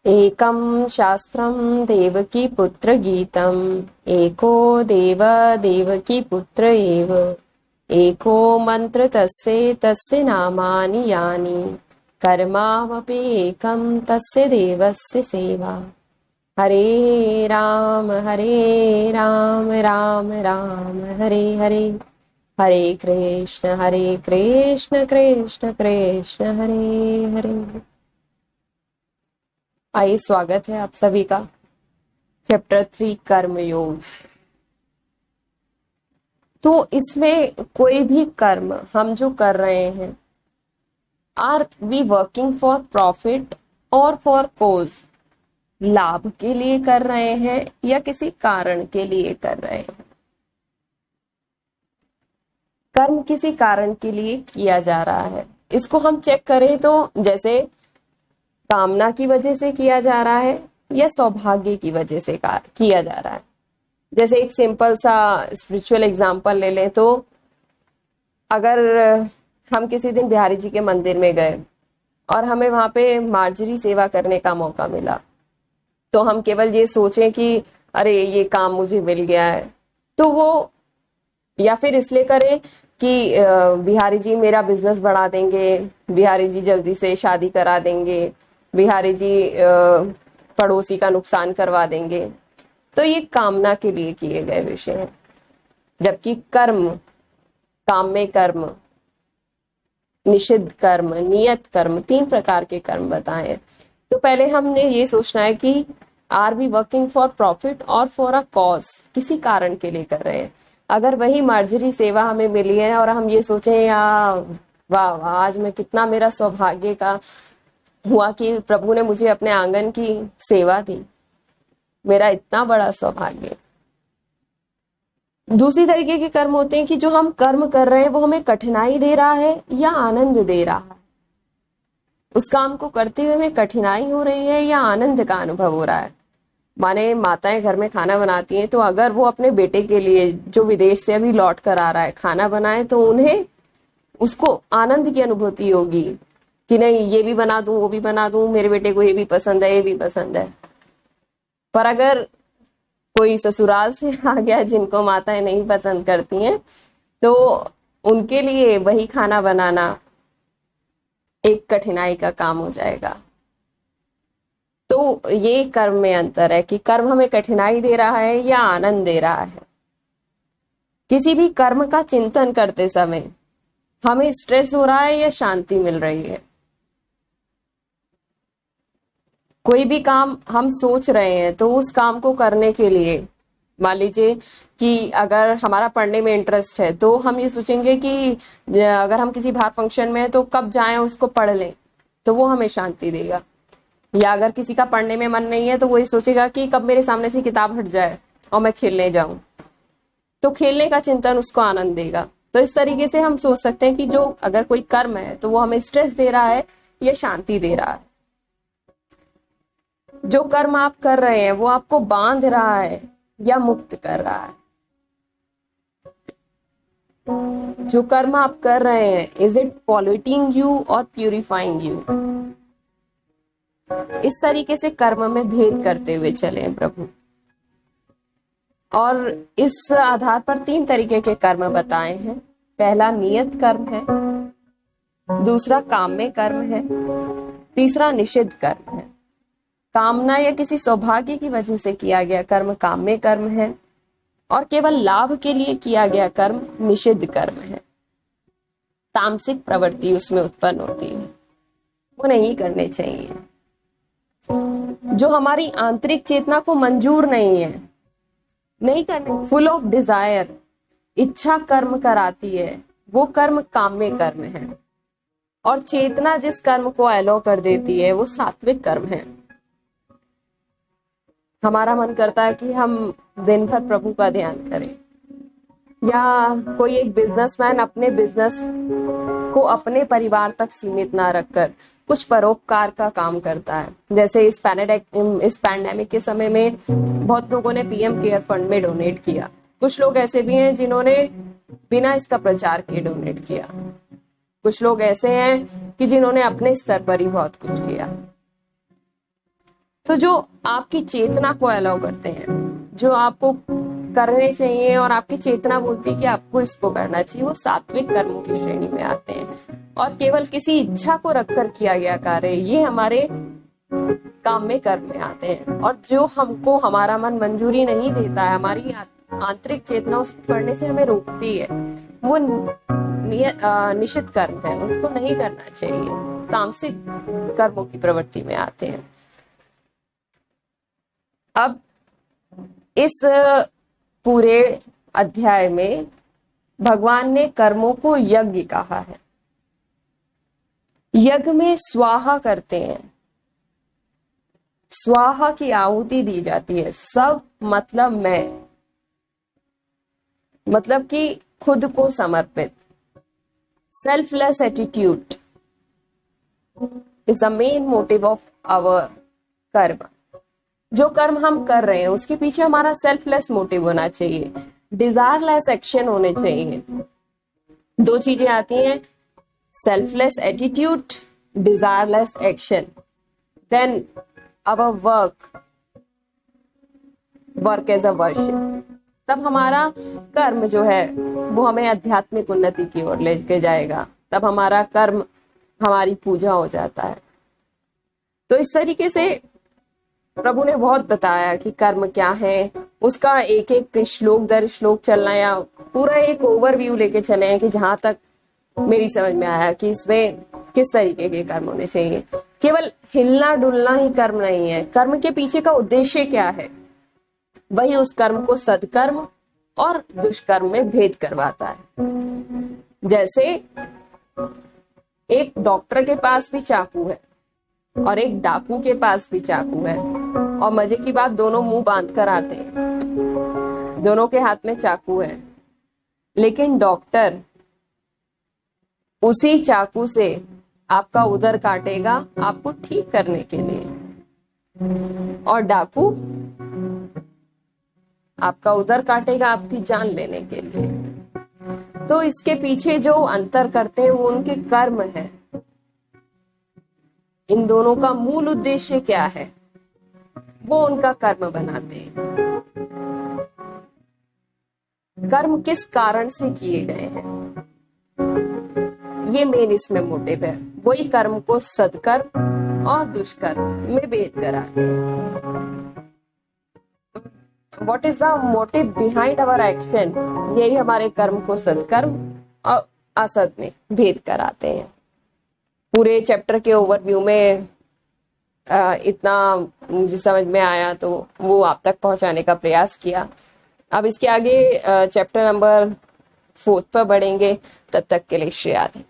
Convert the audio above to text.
एकं शास्त्रं देवकी पुत्र गीतम् एको देव देवकी पुत्र एव एको मंत्र तस्य तस्य नामानि यानि कर्मावपि एकं तस्य देवस्य सेवा। हरे राम राम राम हरे हरे, हरे कृष्ण कृष्ण कृष्ण हरे हरे। आइए, स्वागत है आप सभी का चैप्टर 3 कर्मयोग। तो इसमें कोई भी कर्म हम जो कर रहे हैं, are we working for profit और फॉर कोज, लाभ के लिए कर रहे हैं या किसी कारण के लिए कर रहे हैं। कर्म किसी कारण के लिए किया जा रहा है। इसको हम चेक करें तो जैसे कामना की वजह से किया जा रहा है या सौभाग्य की वजह से किया जा रहा है। जैसे एक सिंपल सा स्पिरिचुअल एग्जांपल ले लें तो अगर हम किसी दिन बिहारी जी के मंदिर में गए और हमें वहां पे मार्जरी सेवा करने का मौका मिला, तो हम केवल ये सोचें कि अरे ये काम मुझे मिल गया है, तो वो या फिर इसलिए करें कि बिहारी जी मेरा बिजनेस बढ़ा देंगे, बिहारी जी जल्दी से शादी करा देंगे, बिहारी जी पड़ोसी का नुकसान करवा देंगे। तो ये कामना के लिए किए गए विषय हैं। जबकि कर्म, काम्य कर्म, निषिद्ध कर्म, नियत कर्म, 3 प्रकार के कर्म बताए हैं। तो पहले हमने ये सोचना है कि are we working for profit और फॉर अ कॉज, किसी कारण के लिए कर रहे हैं। अगर वही मार्जरी सेवा हमें मिली है और हम ये सोचें या वाह वाह आज मैं कितना मेरा सौभाग्य का हुआ कि प्रभु ने मुझे अपने आंगन की सेवा दी, मेरा इतना बड़ा सौभाग्य। दूसरी तरीके के कर्म होते हैं कि जो हम कर्म कर रहे हैं वो हमें कठिनाई दे रहा है या आनंद दे रहा है। उस काम को करते हुए हमें कठिनाई हो रही है या आनंद का अनुभव हो रहा है। माने माताएं घर में खाना बनाती हैं, तो अगर वो अपने बेटे के लिए जो विदेश से अभी लौट कर आ रहा है खाना बनाए, तो उन्हें उसको आनंद की अनुभूति होगी कि नहीं ये भी बना दूं, वो भी बना दूं, मेरे बेटे को ये भी पसंद है, ये भी पसंद है। पर अगर कोई ससुराल से आ गया जिनको माताएं नहीं पसंद करती हैं, तो उनके लिए वही खाना बनाना एक कठिनाई का काम हो जाएगा। तो ये कर्म में अंतर है कि कर्म हमें कठिनाई दे रहा है या आनंद दे रहा है। किसी भी कर्म का चिंतन करते समय हमें स्ट्रेस हो रहा है या शांति मिल रही है। कोई भी काम हम सोच रहे हैं तो उस काम को करने के लिए, मान लीजिए कि अगर हमारा पढ़ने में इंटरेस्ट है तो हम ये सोचेंगे कि अगर हम किसी बाहर फंक्शन में हैं तो कब जाएं उसको पढ़ लें, तो वो हमें शांति देगा। या अगर किसी का पढ़ने में मन नहीं है तो वो ये सोचेगा कि कब मेरे सामने से किताब हट जाए और मैं खेलने जाऊं, तो खेलने का चिंतन उसको आनंद देगा। तो इस तरीके से हम सोच सकते हैं कि जो अगर कोई कर्म है तो वो हमें स्ट्रेस दे रहा है या शांति दे रहा है। जो कर्म आप कर रहे हैं वो आपको बांध रहा है या मुक्त कर रहा है। जो कर्म आप कर रहे हैं, इज इट पॉल्यूटिंग यू और प्यूरिफाइंग यू। इस तरीके से कर्म में भेद करते हुए चले प्रभु। और इस आधार पर 3 तरीके के कर्म बताए हैं। पहला नियत कर्म है, दूसरा काम्य कर्म है, तीसरा निषिद्ध कर्म है। कामना या किसी सौभाग्य की वजह से किया गया कर्म काम्य कर्म है और केवल लाभ के लिए किया गया कर्म निषिद्ध कर्म है। तामसिक प्रवृत्ति उसमें उत्पन्न होती है, वो नहीं करने चाहिए। जो हमारी आंतरिक चेतना को मंजूर नहीं है, नहीं करने, फुल ऑफ डिजायर, इच्छा कर्म कराती है, वो कर्म काम्य कर्म है। और चेतना जिस कर्म को अलाउ कर देती है वो सात्विक कर्म है। हमारा मन करता है कि हम दिन भर प्रभु का ध्यान करें, या कोई एक बिजनेसमैन अपने बिजनेस को अपने परिवार तक सीमित ना रखकर कुछ परोपकार का काम करता है। जैसे इस पैंडेमिक के समय में बहुत लोगों ने पीएम केयर फंड में डोनेट किया। कुछ लोग ऐसे भी हैं जिन्होंने बिना इसका प्रचार किए डोनेट किया। कुछ लोग ऐसे हैं कि जिन्होंने अपने स्तर पर ही बहुत कुछ किया। तो जो आपकी चेतना को अलाउ करते हैं, जो आपको करने चाहिए और आपकी चेतना बोलती है कि आपको इसको करना चाहिए, वो सात्विक कर्मों की श्रेणी में आते हैं। और केवल किसी इच्छा को रखकर किया गया कार्य, ये हमारे काम में कर्म में आते हैं। और जो हमको हमारा मन मंजूरी नहीं देता है, हमारी आंतरिक चेतना उसको करने से हमें रोकती है, वो निषिद्ध कर्म है, उसको नहीं करना चाहिए, तामसिक कर्मों की प्रवृत्ति में आते हैं। अब इस पूरे अध्याय में भगवान ने कर्मों को यज्ञ कहा है। यज्ञ में स्वाहा करते हैं, स्वाहा की आहुति दी जाती है। सब मतलब मैं, मतलब कि खुद को समर्पित। Selfless attitude is the main motive of our karma. जो कर्म हम कर रहे हैं उसके पीछे हमारा सेल्फलेस मोटिव होना चाहिए, डिजायरलेस एक्शन होने चाहिए। दो चीजें आती हैं, selfless attitude, desireless action. Then our work as a worship. तब हमारा कर्म जो है वो हमें आध्यात्मिक उन्नति की ओर लेके जाएगा, तब हमारा कर्म हमारी पूजा हो जाता है। तो इस तरीके से प्रभु ने बहुत बताया कि कर्म क्या है, उसका एक एक श्लोक दर श्लोक चलना या पूरा एक ओवरव्यू लेके चले हैं कि जहां तक मेरी समझ में आया कि इसमें किस तरीके के कर्म होने चाहिए। केवल हिलना डुलना ही कर्म नहीं है, कर्म के पीछे का उद्देश्य क्या है, वही उस कर्म को सदकर्म और दुष्कर्म में भेद करवाता है। जैसे एक डॉक्टर के पास भी चाकू है और एक डाकू के पास भी चाकू है, और मजे की बात दोनों मुंह बांध कर आते हैं, दोनों के हाथ में चाकू है, लेकिन डॉक्टर उसी चाकू से आपका उदर काटेगा आपको ठीक करने के लिए, और डाकू आपका उदर काटेगा आपकी जान लेने के लिए। तो इसके पीछे जो अंतर करते हैं वो उनके कर्म है। इन दोनों का मूल उद्देश्य क्या है, वो उनका कर्म बनाते हैं। कर्म किस कारण से किए गए हैं, ये मेन इसमें मोटिव है। वही कर्म को सदकर्म और दुष्कर्म में भेद कराते हैं। What is the motive behind our action, यही हमारे कर्म को सदकर्म और असद में भेद कराते हैं। पूरे चैप्टर के ओवरव्यू में इतना मुझे समझ में आया तो वो आप तक पहुंचाने का प्रयास किया। अब इसके आगे चैप्टर नंबर 4 पर बढ़ेंगे, तब तक के लिए श्री राधे।